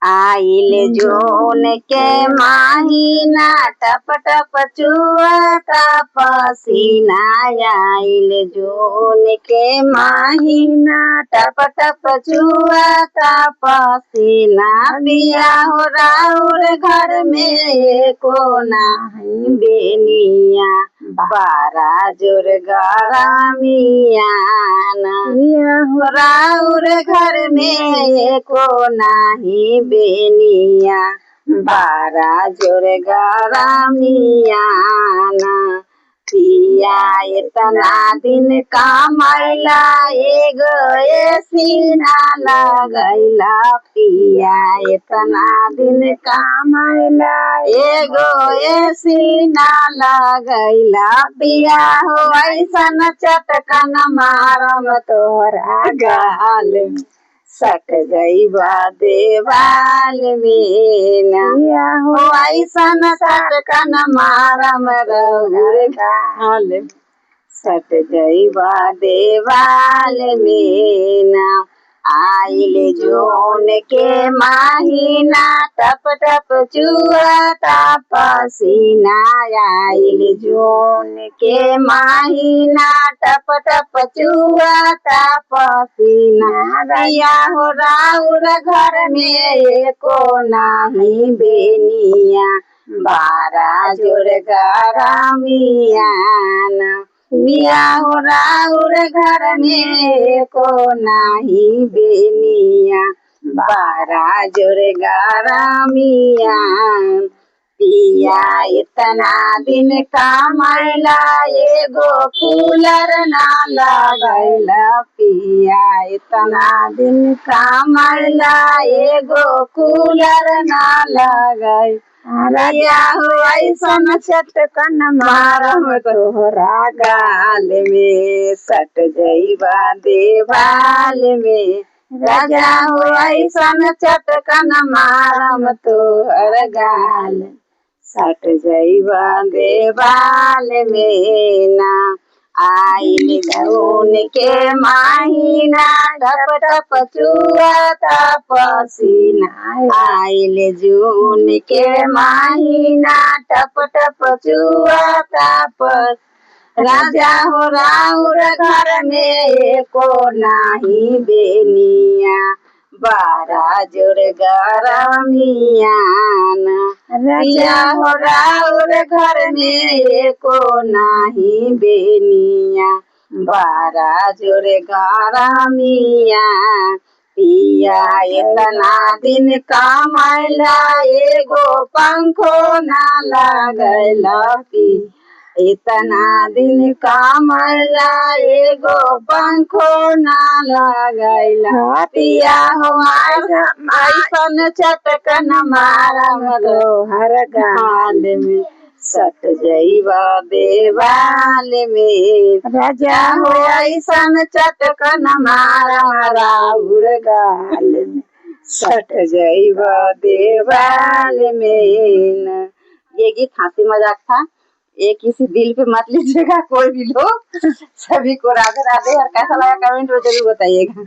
आइल जून के महीना टप टप चुअता पसीना। आइल जून के महीना टप टप चुअता पसीना। बिया हो राउर घर में एको नाही बेनिया बारा जोर गरमिया। बिया हो राउर घर में एको नाही बेनिया बारा जोर गरमिया। पिया इतना दिन कमैला एगो एसी ना लगैला। पिया इतना दिन कमैला एगो एसी ना लगैला। पिया हो ऐसन चटकन मारम तोहरा गाल में सट जइबा देवाल में। पिया हो ऐसन चटकन मारम रउर गाल में सट जइबा देवाल में। आइल जून के महीना टप टप चुअता पसीना। आइल जून के महीना टप टप चुअता पसीना। बिया हो राउर घर में एको नाही बेनिया बारा जोर गरमिया। बिया हो राउर घर में एको नाही बेनिया बारा जोर गरमिया। पिया इतना दिन कमैला एगो कूलर ना लगैला। पिया इतना दिन कमैला एगो कूलर ना लगैला। पिया हो ऐसन चटकन मारम तोहरा गाल में सट जइबा देवाल में। राजा हो ऐसन चटकन मारम तोहर गाल सट जइबा देवाल में। आइल जून के महीना टप टप चुअता पसीना। आइल जून के महीना टप टप चुअता पसीना। राजा हो राउर घर में एको नाही बेनिया बारा जोर गरमिया। राजा हो राउर घर में एको नाही बेनिया बारा जोर गरमिया। पिया इतना दिन कमैला एगो पंखो ना लगैला। इतना दिन कमैला एगो पंखो ना लगैला। पिया हो ऐसन चटकन मारम तोहर गाल में सट जइबा देवाल में। राजा हो ऐसन चटकन मारम राउर गाल में सट जइबा देवाल में। ये गीत हंसी मजाक था, ये किसी दिल पे मत लीजिएगा कोई भी लोग। सभी को राधे राधे। और कैसा लगा कमेंट में जरूर बताइएगा।